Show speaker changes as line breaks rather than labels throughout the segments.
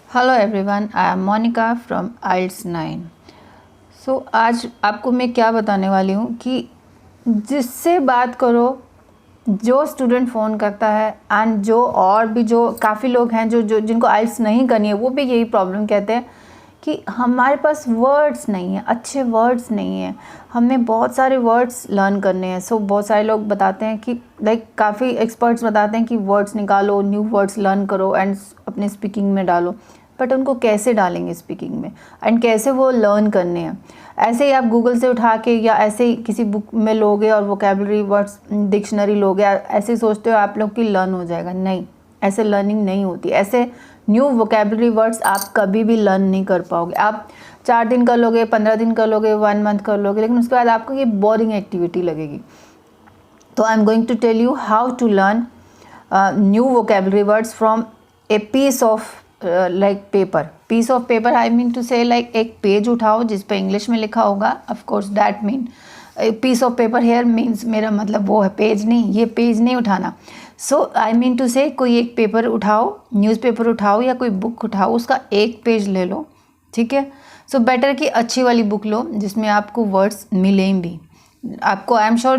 Hello everyone, I am Monika from isles 9। So आज आपको मैं क्या बताने वाली हूँ कि जिससे बात करो, जो स्टूडेंट फ़ोन करता है एंड जो और भी जो काफ़ी लोग हैं जो जिनको आइल्स नहीं करनी है, वो भी यही प्रॉब्लम कहते हैं कि हमारे पास वर्ड्स नहीं है, अच्छे वर्ड्स नहीं हैं, हमें बहुत सारे वर्ड्स लर्न करने हैं। सो बहुत सारे लोग बताते हैं कि काफ़ी एक्सपर्ट्स बताते हैं कि वर्ड्स निकालो, न्यू वर्ड्स लर्न करो एंड अपने स्पीकिंग में डालो। बट उनको कैसे डालेंगे स्पीकिंग में एंड कैसे वो लर्न करने हैं? ऐसे ही आप गूगल से उठा के या ऐसे ही किसी बुक में लोगे और वोकेबलरी वर्ड्स डिक्शनरी लोगे, ऐसे सोचते हो आप लोग कि लर्न हो जाएगा। नहीं, ऐसे लर्निंग नहीं होती। ऐसे न्यू वोकेबलरी वर्ड्स आप कभी भी लर्न नहीं कर पाओगे। आप 4 दिन कर लोगे, 15 दिन कर लोगे, 1 मंथ कर लोगे, लेकिन उसके बाद आपको ये बोरिंग एक्टिविटी लगेगी। तो I am going to tell you how to learn new vocabulary words from a piece of paper. Piece of paper I mean to say एक पेज उठाओ जिस पे इंग्लिश में लिखा होगा। Of course that mean piece of paper here means, मेरा मतलब वो है पेज नहीं, ये पेज नहीं उठाना। सो आई मीन टू से कोई एक पेपर उठाओ, न्यूज़पेपर उठाओ या कोई बुक उठाओ, उसका एक पेज ले लो, ठीक है। सो बेटर कि अच्छी वाली बुक लो जिसमें आपको वर्ड्स मिलें भी। आपको आई एम श्योर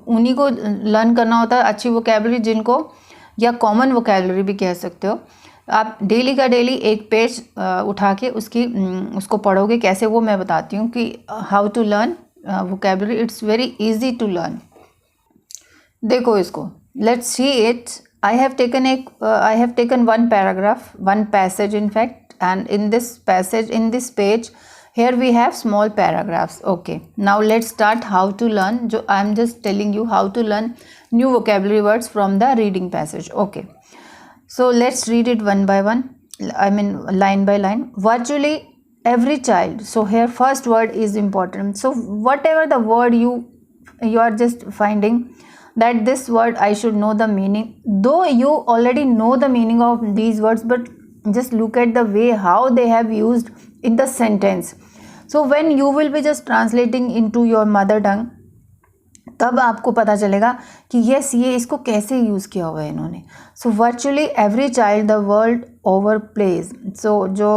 उन्हीं को लर्न करना होता है अच्छी वोकेबलरी, जिनको या कॉमन वोकेबलरी भी कह सकते हो। आप डेली का डेली एक पेज उठा के उसको पढ़ोगे। कैसे, वो मैं बताती हूँ कि how to learn vocabulary. It's very easy to learn. देखो इसको, let's see it. I have taken one paragraph, one passage in fact, and in this passage, in this page, here we have small paragraphs. Okay, now let's start how to learn. I'm just telling you how to learn new vocabulary words from the reading passage. Okay, so let's read it one by one, I mean line by line. Virtually every child. So here first word is important. So whatever the word you are just finding that this word I should know the meaning, though you already know the meaning of these words, but just look at the way how they have used in the sentence. So when you will be just translating into your mother tongue, तब आपको पता चलेगा कि yes, ये इसको कैसे use किया हुआ है इन्होंने। So virtually every child the world over plays. So जो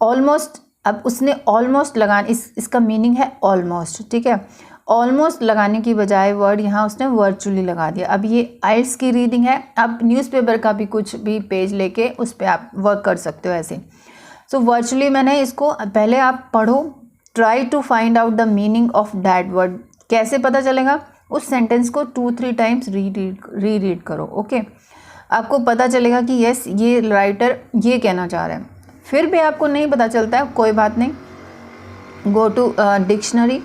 ऑलमोस्ट, अब उसने ऑलमोस्ट लगाना, इसका मीनिंग है ऑलमोस्ट, ठीक है। ऑलमोस्ट लगाने की बजाय वर्ड यहाँ उसने वर्चुअली लगा दिया। अब ये आइल्स की रीडिंग है। आप न्यूज़पेपर का भी कुछ भी पेज लेके उस पर आप वर्क कर सकते हो ऐसे। सो वर्चुअली मैंने इसको, पहले आप पढ़ो, try to find out the meaning of that word. कैसे पता चलेगा? उस सेंटेंस को 2-3 टाइम्स रीड करो। ओके, आपको पता चलेगा कि यस, ये राइटर ये कहना चाह रहा है। फिर भी आपको नहीं पता चलता है, कोई बात नहीं, गो टू डिक्शनरी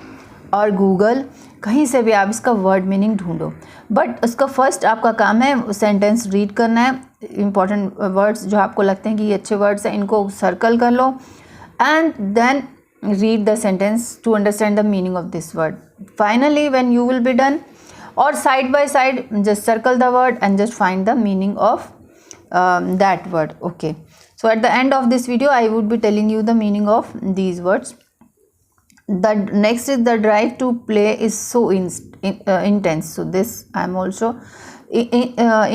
और गूगल, कहीं से भी आप इसका वर्ड मीनिंग ढूंढो। बट उसका फर्स्ट आपका काम है सेंटेंस रीड करना है। इंपॉर्टेंट वर्ड्स जो आपको लगते हैं कि ये अच्छे वर्ड्स हैं, इनको सर्कल कर लो and then read the sentence to understand the meaning of this word. Finally, when you will be done, or side by side, just circle the word and just find the meaning of that word. Okay, so at the end of this video I would be telling you the meaning of these words. The next is the drive to play is so intense. So this I am also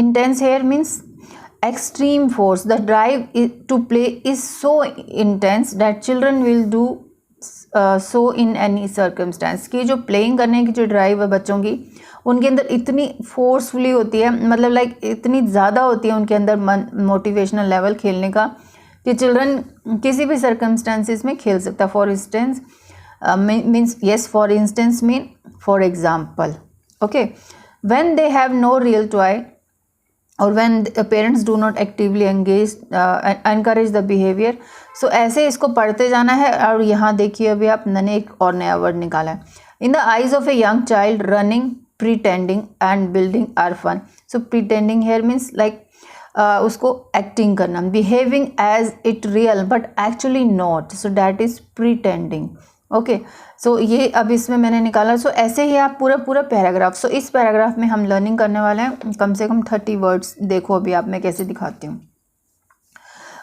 intense here means extreme force. The drive to play is so intense that children will do so in any circumstance. कि जो playing करने की जो drive है बच्चों की, उनके अंदर इतनी फोर्सफुली होती है, मतलब इतनी ज़्यादा होती है उनके अंदर मोटिवेशनल लेवल खेलने का, कि चिल्ड्रन किसी भी सर्कमस्टांसिस में खेल सकता है। For instance means, yes, for instance mean for example. Okay, when they have no real toy और when parents do not actively encourage the behaviour. So ऐसे इसको पढ़ते जाना है। और यहाँ देखिए, अभी आप मैंने एक और नया वर्ड निकाला है। In the eyes of a young child running, pretending and building are fun. So pretending here means उसको एक्टिंग करना, behaving as it real but actually not, so that is pretending. Okay, so ये अब इसमें मैंने निकाला। सो ऐसे ही आप पूरा पैराग्राफ। सो इस पैराग्राफ में हम लर्निंग करने वाले हैं कम से कम 30 वर्ड्स। देखो अभी आप, मैं कैसे दिखाती हूँ।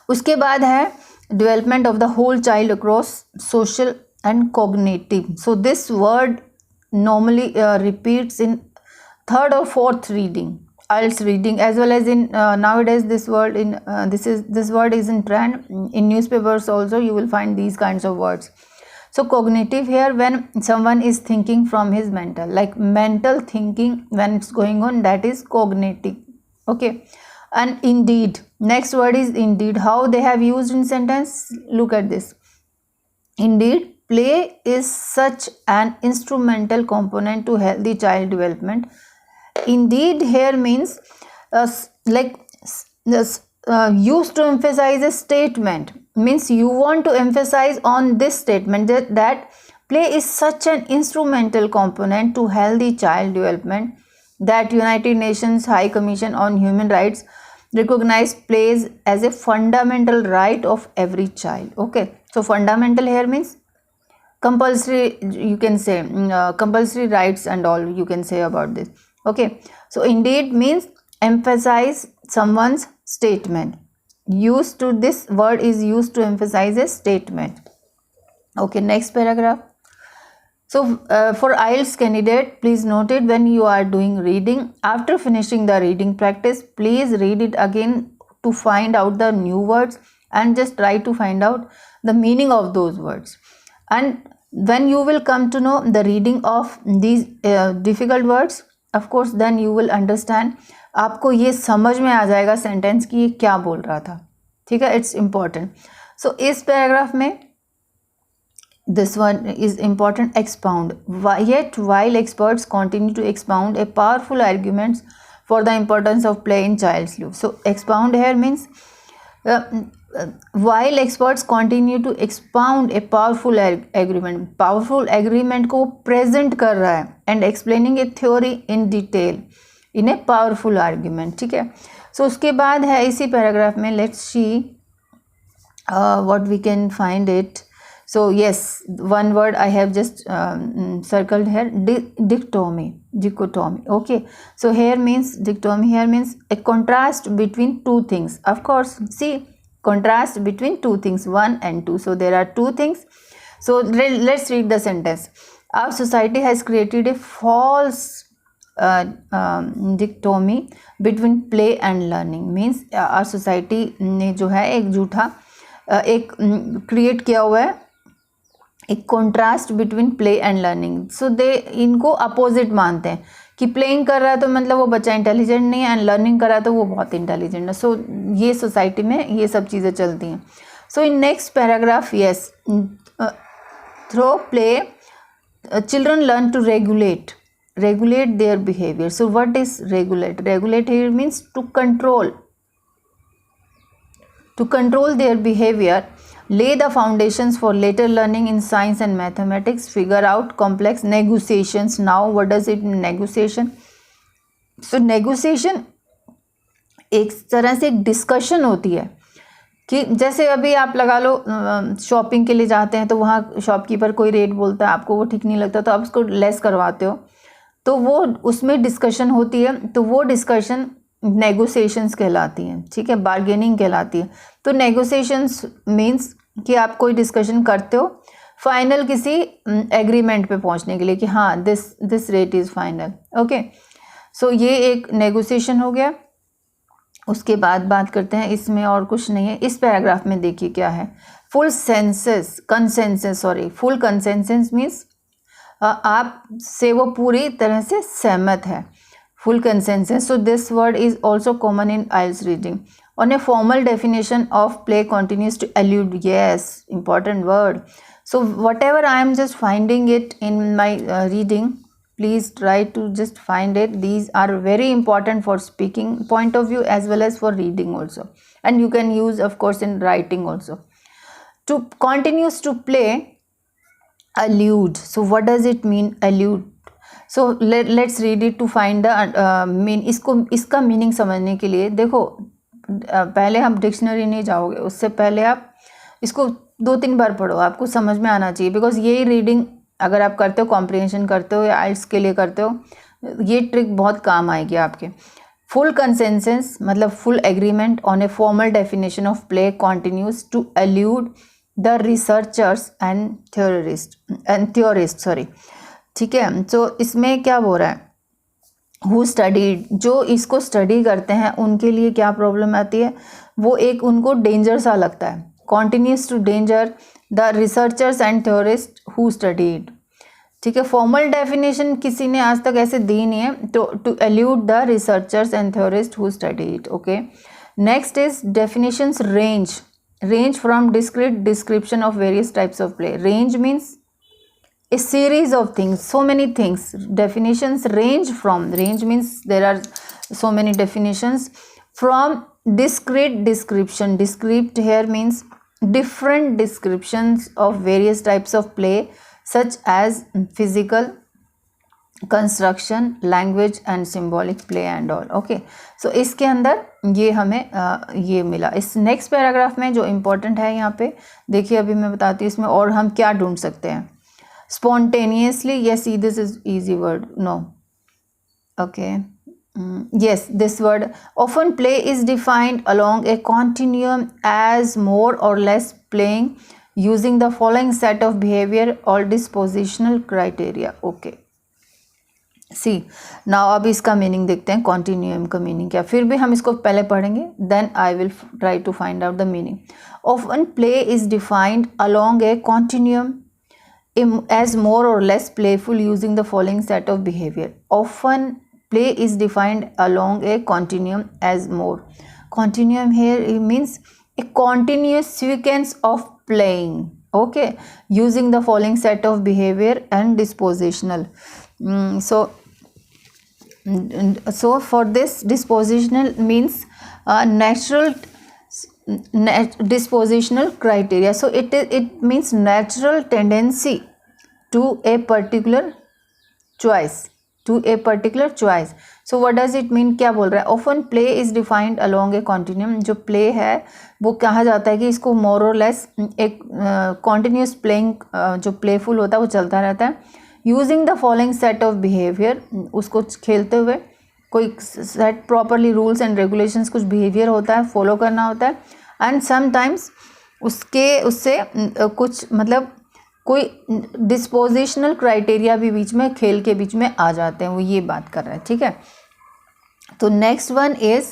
उसके बाद है development of the whole child across social and cognitive. So this word normally repeats in 3rd और 4th reading. IELTS reading, as well as in nowadays this word is in trend. In newspapers also you will find these kinds of words. So cognitive here, when someone is thinking from his mental, like mental thinking when it's going on, that is cognitive. Okay. And indeed, next word is indeed. How they have used in sentence, look at this. Indeed, play is such an instrumental component to healthy child development. Indeed here means used to emphasize a statement, means you want to emphasize on this statement that play is such an instrumental component to healthy child development that United Nations High Commission on Human Rights recognized plays as a fundamental right of every child. Okay, so fundamental here means compulsory, you can say compulsory rights and all you can say about this. Okay, so indeed means emphasize someone's statement. Used to, this word is used to emphasize a statement. Okay, next paragraph. So for IELTS candidate, please note it, when you are doing reading, after finishing the reading practice, please read it again to find out the new words and just try to find out the meaning of those words. And when you will come to know the reading of these difficult words, of course then you will understand, आपको ये समझ में आ जाएगा sentence कि ये क्या बोल रहा था. ठीक है, इट्स इम्पॉर्टेंट. सो इस पैराग्राफ में this one is important, expound. Yet while experts continue to expound a powerful arguments for the importance of play in child's life. So expound here means while experts continue to expound a powerful agreement, powerful agreement को present कर रहा है and explaining a theory in detail in a powerful argument. ठीक है, so उसके बाद है इसी पैराग्राफ में, let's see what we can find it. So yes, one word I have just circled here, dichotomy. Okay, so here means dichotomy here means a contrast between two things. Of course, see, contrast between two things, 1 and 2. So there are two things. So let's read the sentence. Our society has created a false dichotomy between play and learning. Means our society ने जो है एक झूठा एक create किया हुआ है, एक contrast between play and learning. So they इनको अपोजिट मानते हैं कि प्लेइंग कर रहा है तो मतलब वो बच्चा इंटेलिजेंट नहीं है, एंड लर्निंग कर रहा है तो वो बहुत इंटेलिजेंट है. सो ये सोसाइटी में ये सब चीज़ें चलती हैं. So in next paragraph, yes, through play children learn to regulate their behavior. So what is regulate? Regulate here means to control their behavior, lay the foundations for later learning in science and mathematics, figure out complex negotiations. Now what does it mean, negotiation? So negotiation एक तरह से एक discussion होती है कि जैसे अभी आप लगा लो शॉपिंग के लिए जाते हैं तो वहाँ शॉपकीपर कोई रेट बोलता है, आपको वो ठीक नहीं लगता तो आप उसको लेस करवाते हो, तो वो उसमें डिस्कशन होती है, तो वो डिस्कशन नेगोशिएशंस कहलाती हैं. ठीक है, बार्गेनिंग कहलाती है. तो नेगोशिएशंस मीन्स कि आप कोई डिस्कशन करते हो फाइनल किसी एग्रीमेंट पे पहुंचने के लिए कि हाँ this rate is final. Okay, so ये एक नेगोशिएशन हो गया. उसके बाद बात करते हैं, इसमें और कुछ नहीं है. इस पैराग्राफ में देखिए क्या है, फुल कंसेंसस मीन्स आप से वो पूरी तरह से सहमत है, full consensus. So this word is also common in IELTS reading. On a formal definition of play continues to allude, yes, important word. So whatever I am just finding it in my reading, please try to just find it. These are very important for speaking point of view as well as for reading also, and you can use of course in writing also. To continues to play, allude. So what does it mean, allude? So let's read it to find the mean. इसका meaning समझने के लिए देखो, पहले हम dictionary नहीं जाओगे, उससे पहले आप इसको 2-3 बार पढ़ो, आपको समझ में आना चाहिए. बिकॉज यही रीडिंग अगर आप करते हो, कॉम्प्रिहेंशन करते हो या आइल्स के लिए करते हो, ये ट्रिक बहुत काम आएगी आपके. फुल कंसेंसस मतलब full agreement on a formal definition of play continues to elude the researchers and theorist. ठीक है, तो इसमें क्या हो रहा है, हु स्टडीड, जो इसको स्टडी करते हैं उनके लिए क्या प्रॉब्लम आती है, वो एक उनको डेंजर सा लगता है. Continues to danger the researchers and theorist who studied. ठीक है, फॉर्मल डेफिनेशन किसी ने आज तक ऐसे दी नहीं है, तो to elude the researchers and theorist who studied. Okay, next is definitions. Range from discrete description of various types of play. Range means a series of things, so many things. Definitions range means there are so many definitions. From discrete description, discrete here means different descriptions of various types of play such as physical, construction, language and symbolic play and all. Okay, so इसके अंदर ये हमें ये मिला. इस next paragraph में जो important है यहाँ पे देखिए, अभी मैं बताती हूँ इसमें और हम क्या ढूंढ सकते हैं. Spontaneously, yes, see, this is easy word. No, okay. Yes, this word. Often play is defined along a continuum as more or less playing using the following set of behavior or dispositional criteria. Okay, see, now अब इसका meaning देखते हैं. Continuum का meaning क्या, फिर भी हम इसको पहले पढ़ेंगे, then I will try to find out the meaning. Often play is defined along a continuum as more or less playful using the following set of behavior. Often play is defined along a continuum as more. Continuum here it means a continuous sequence of playing. Okay, using the following set of behavior and dispositional. So for this, dispositional means natural dispositional criteria. So it means natural tendency to a particular choice. So what does it mean, क्या बोल रहा है. often play is defined along a continuum. जो play है वो कहा जाता है कि इसको more or less एक continuous playing जो playful होता है वो चलता रहता है. using the following set of behavior, उसको खेलते हुए कोई set properly rules and regulations, कुछ behavior होता है, follow करना होता है. एंड समटाइम्स उससे कुछ मतलब कोई डिस्पोजिशनल क्राइटेरिया भी बीच में, खेल के बीच में आ जाते हैं, वो ये बात कर रहा है. ठीक है, तो next one is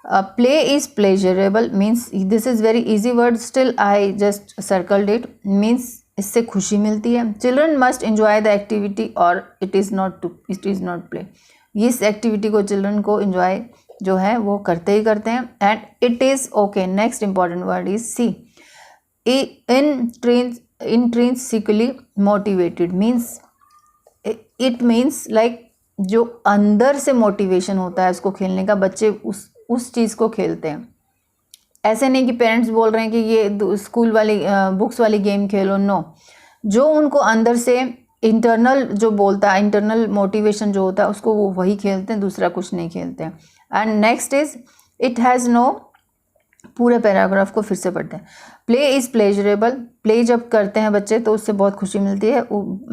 play is pleasurable. Means this is very easy word, still I just circled it. Means इससे खुशी मिलती है. Children must enjoy the activity और इट इज़ नॉट प्ले. इस एक्टिविटी को चिल्ड्रन को एंजॉय जो है वो करते ही करते हैं. And it is okay. Next important word is C. Intrinsically motivated means it means like जो अंदर से मोटिवेशन होता है उसको खेलने का, बच्चे उस चीज़ को खेलते हैं. ऐसे नहीं कि पेरेंट्स बोल रहे हैं कि ये स्कूल वाली बुक्स वाली गेम खेलो. नो, जो उनको अंदर से इंटरनल जो बोलता है, इंटरनल मोटिवेशन जो होता है उसको वो वही खेलते हैं, दूसरा कुछ नहीं खेलते हैं. And next is it has no. पूरे पैराग्राफ को फिर से पढ़ते हैं. Play is pleasurable. प्ले जब करते हैं बच्चे तो उससे बहुत खुशी मिलती है.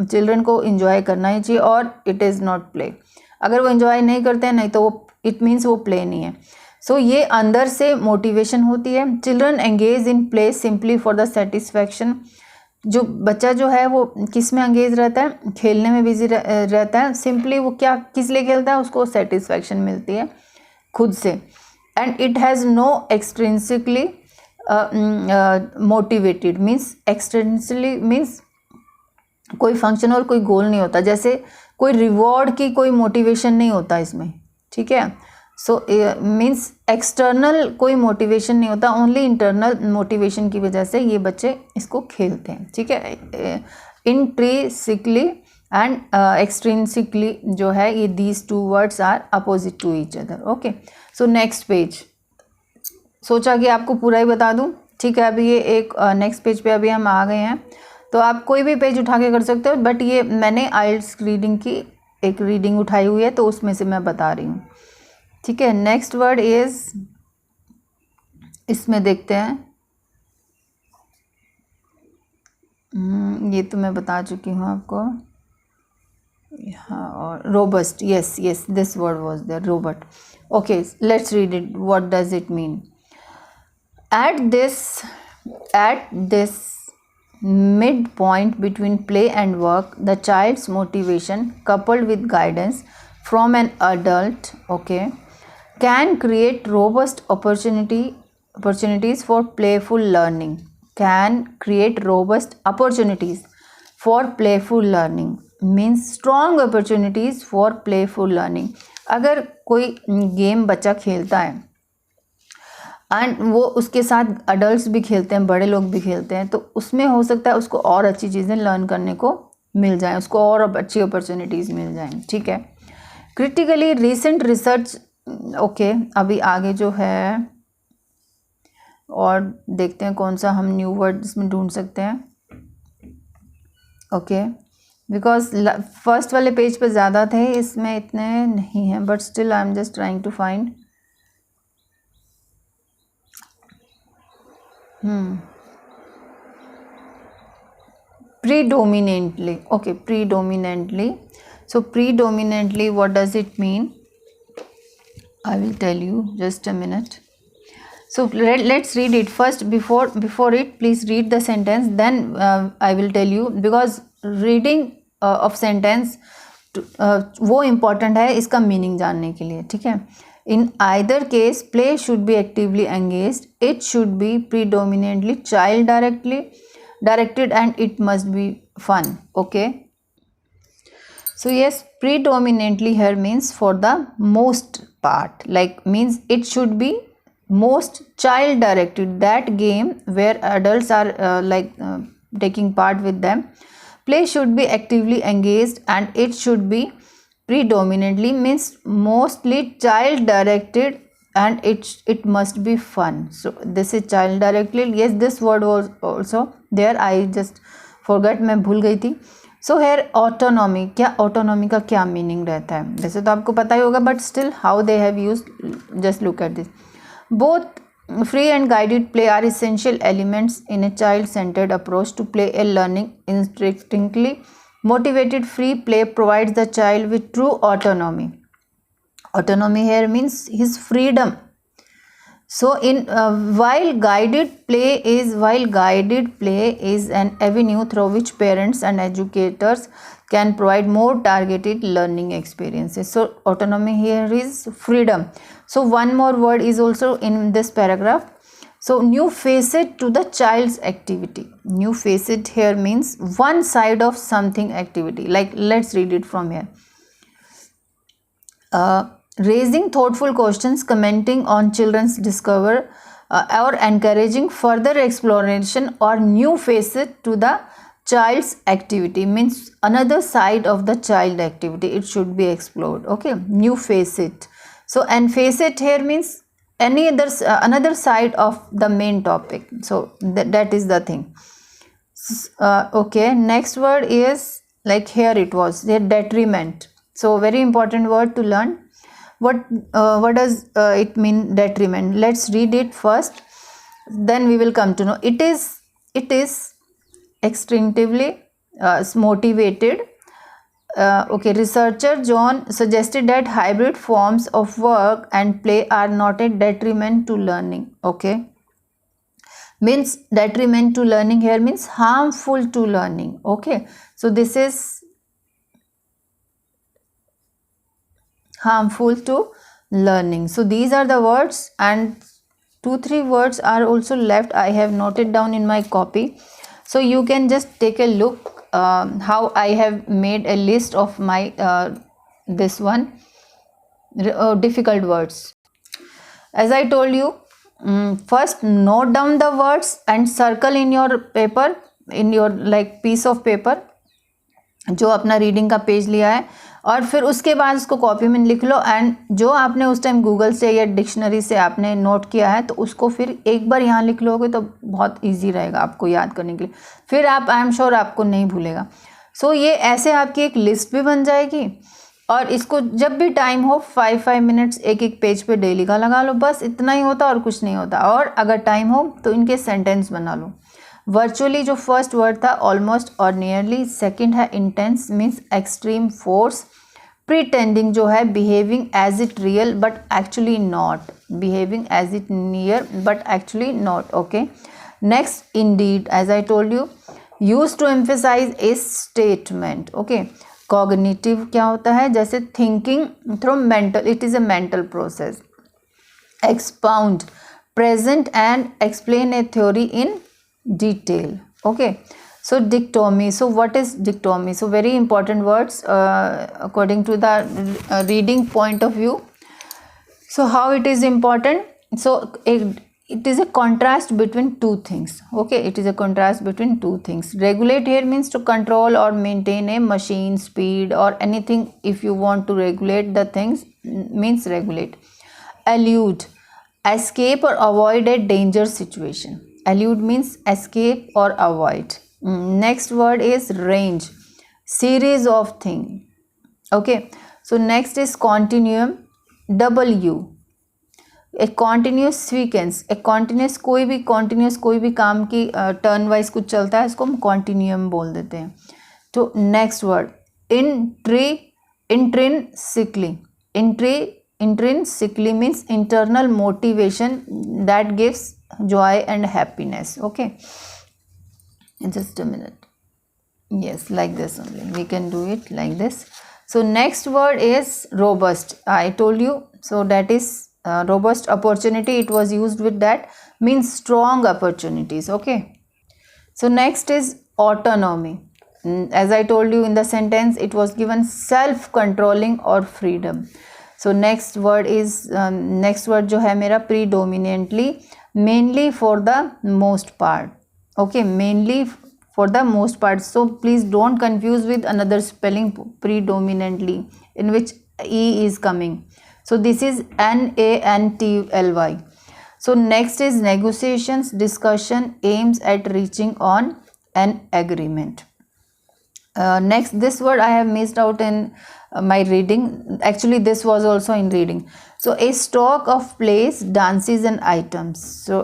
चिल्ड्रन को इन्जॉय करना ही चाहिए. और इट इज़ नॉट प्ले. अगर वो इन्जॉय नहीं करते हैं नहीं तो वो इट मीन्स वो प्ले नहीं है. सो ये अंदर से मोटिवेशन होती है. Children engage in play simply for the satisfaction. जो बच्चा जो है वो किस में एंगेज रहता है, खेलने में बिजी रहता है. सिंपली वो क्या किस लिए खेलता है, उसको सेटिस्फैक्शन मिलती है खुद से. And it has no extrinsically motivated. Means extrinsically means कोई फंक्शन और कोई गोल नहीं होता. जैसे कोई रिवॉर्ड की कोई मोटिवेशन नहीं होता इसमें. ठीक है, सो मीन्स एक्सटर्नल कोई मोटिवेशन नहीं होता, ओनली इंटरनल मोटिवेशन की वजह से ये बच्चे इसको खेलते हैं. ठीक है, इंट्रिंसिकली एंड एक्सट्रिंसिकली जो है ये these two words are opposite to each other. Okay, so next page. सोचा कि आपको पूरा ही बता दूं. ठीक है, अभी ये एक नेक्स्ट पेज पे अभी हम आ गए हैं. तो आप कोई भी पेज उठा के कर सकते हो, बट ये मैंने आइल्स रीडिंग की एक रीडिंग उठाई हुई है तो उसमें से मैं बता रही हूँ. ठीक है, नेक्स्ट वर्ड इज, इसमें देखते हैं. ये तो मैं बता चुकी हूँ आपको. हाँ, और robust. Yes this word was there, robust. Okay, let's read it. What does it mean? At this midpoint between play and work, the child's motivation coupled with guidance from an adult, okay, can create robust opportunities for playful learning. Can create robust opportunities for playful learning means strong opportunities for playful learning. अगर कोई game बच्चा खेलता है and वो उसके साथ adults भी खेलते हैं, बड़े लोग भी खेलते हैं, तो उसमें हो सकता है उसको और अच्छी चीज़ें लर्न करने को मिल जाए, उसको और अच्छी अपॉर्चुनिटीज़ मिल जाएं, ठीक है। क्रिटिकली रीसेंट रिसर्च, ओके, अभी आगे जो है और देखते हैं कौन सा हम न्यू वर्ड इसमें ढूंढ सकते हैं, ओके, बिकॉज फर्स्ट वाले पेज पे ज़्यादा थे, इसमें इतने नहीं हैं, but still I am just trying to find. Predominantly, okay, predominantly. So predominantly, what does it mean? I will tell you, just a minute. So let's read it first. Before it, please read the sentence, then I will tell you, because reading of sentence वो important है इसका meaning जानने के लिए, ठीक है। In either case, play should be actively engaged. It should be predominantly child directed and it must be fun, okay. So yes, predominantly here means for the most part, like means it should be most child directed, that game where adults are taking part with them. Play should be actively engaged and it should be predominantly means mostly child directed and it must be fun. So this is child directed. Yes, this word was also there, I just forgot, मैं भूल गई थी. So here autonomy, क्या autonomy का क्या meaning रहता है, वैसे तो आपको पता ही होगा, but still how they have used, just look at this. Both free and guided play are essential elements in a child-centered approach to play and learning. Instinctively motivated free play provides the child with true autonomy. Autonomy here means his freedom. So while guided play is an avenue through which parents and educators can provide more targeted learning experiences. So autonomy here is freedom. So one more word is also in this paragraph. So new facet to the child's activity. New facet here means one side of something activity. Like let's read it from here. Raising thoughtful questions, commenting on children's discover or encouraging further exploration or new facet to the child's activity means another side of the child activity. It should be explored. Okay, new facet. So and facet here means any other another side of the main topic. So that is the thing. Okay, next word is like here it was the detriment. So very important word to learn. What does it mean, detriment? Let's read it first, then we will come to know. It is extrinsically motivated. Okay, researcher John suggested that hybrid forms of work and play are not a detriment to learning. Okay, means detriment to learning here means harmful to learning. Okay, so this is harmful to learning. So these are the words, and 2-3 words are also left. I have noted down in my copy, so you can just take a look how I have made a list of my this one difficult words. As I told you, first note down the words and circle in your paper, in your like piece of paper जो अपना reading का page लिया है, और फिर उसके बाद उसको कॉपी में लिख लो, एंड जो आपने उस टाइम गूगल से या डिक्शनरी से आपने नोट किया है तो उसको फिर एक बार यहाँ लिख लोगे तो बहुत इजी रहेगा आपको याद करने के लिए, फिर आप आई एम श्योर आपको नहीं भूलेगा. सो ये ऐसे आपकी एक लिस्ट भी बन जाएगी, और इसको जब भी टाइम हो 5-5 मिनट्स एक पेज पे डेली का लगा लो, बस इतना ही होता और कुछ नहीं होता. और अगर टाइम हो तो इनके सेंटेंस बना लो. वर्चुअली जो फर्स्ट वर्ड था ऑलमोस्ट और नियरली, सेकंड है intense means extreme force, pretending जो है behaving as it real but actually not, behaving as it near but actually not. Okay, next indeed, as I told you, use to emphasize a statement. Okay, cognitive क्या होता है, जैसे thinking through mental, it is a mental process. Expound, present and explain a theory in detail. Okay, so dichotomy. So what is dichotomy? So very important words according to the reading point of view. So how it is important? So it is a contrast between two things. Okay, it is a contrast between two things. Regulate here means to control or maintain a machine speed or anything. If you want to regulate the things, means regulate. Elude, escape or avoid a danger situation. Elude means escape or avoid. Next word is range, series of thing. Okay, so next is continuum, W, A continuous sequence. A continuous कोई भी काम की turn wise कुछ चलता है, इसको हम कॉन्टीन्यूम बोल देते हैं. तो next word intrinsically means internal motivation that gives joy and happiness. Okay, just a minute. Yes, like this only we can do it, like this. So next word is robust. I told you, so that is robust opportunity, it was used with that, means strong opportunities. Okay, so next is autonomy. As I told you in the sentence, it was given self controlling or freedom. So next word is next word जो है मेरा predominantly, mainly for the most part. Okay, mainly for the most part. So please don't confuse with another spelling, predominantly, in which e is coming. So this is NANTLY. So next is negotiations, discussion, aims at reaching on an agreement. Next, this word I have missed out in my reading. Actually this was also in reading. So a stock of plays, dances and items. So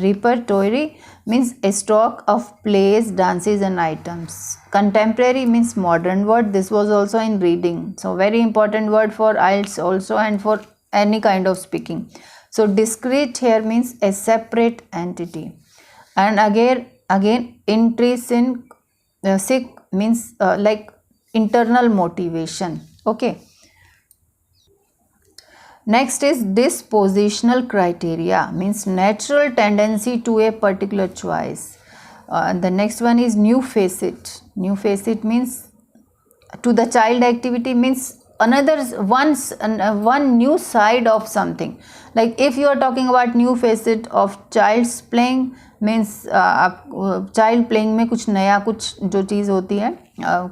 repertory means a stock of plays, dances and items. Contemporary means modern word. This was also in reading. So very important word for IELTS also and for any kind of speaking. So discrete here means a separate entity. And again intrinsic means like internal motivation. Okay. Next is dispositional criteria, means natural tendency to a particular choice. The next one is new facet. New facet means to the child activity, means one new side of something. Like if you are talking about new facet of child's playing, means child playing में कुछ नया, कुछ जो चीज़ होती है,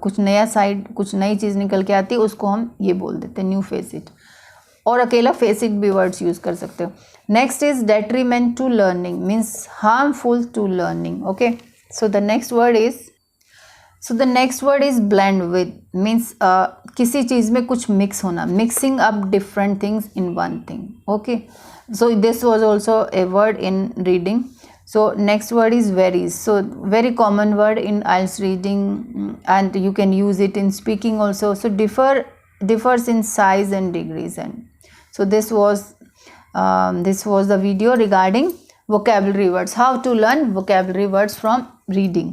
कुछ नया side, कुछ नई चीज़ निकल के आती है, उसको हम ये बोल देते हैं न्यू फेसिट. और अकेला फेसिट भी वर्ड्स यूज़ कर सकते हो. Next is detriment to learning, means harmful to learning. Okay, so the next word is blend with, means किसी चीज़ में कुछ मिक्स होना, mixing up different things in one thing. Okay, so this was also a word in reading. So next word is varies. So very common word in IELTS reading, and you can use it in speaking also. So differs in size and degrees. And so this was the video regarding vocabulary words, how to learn vocabulary words from reading.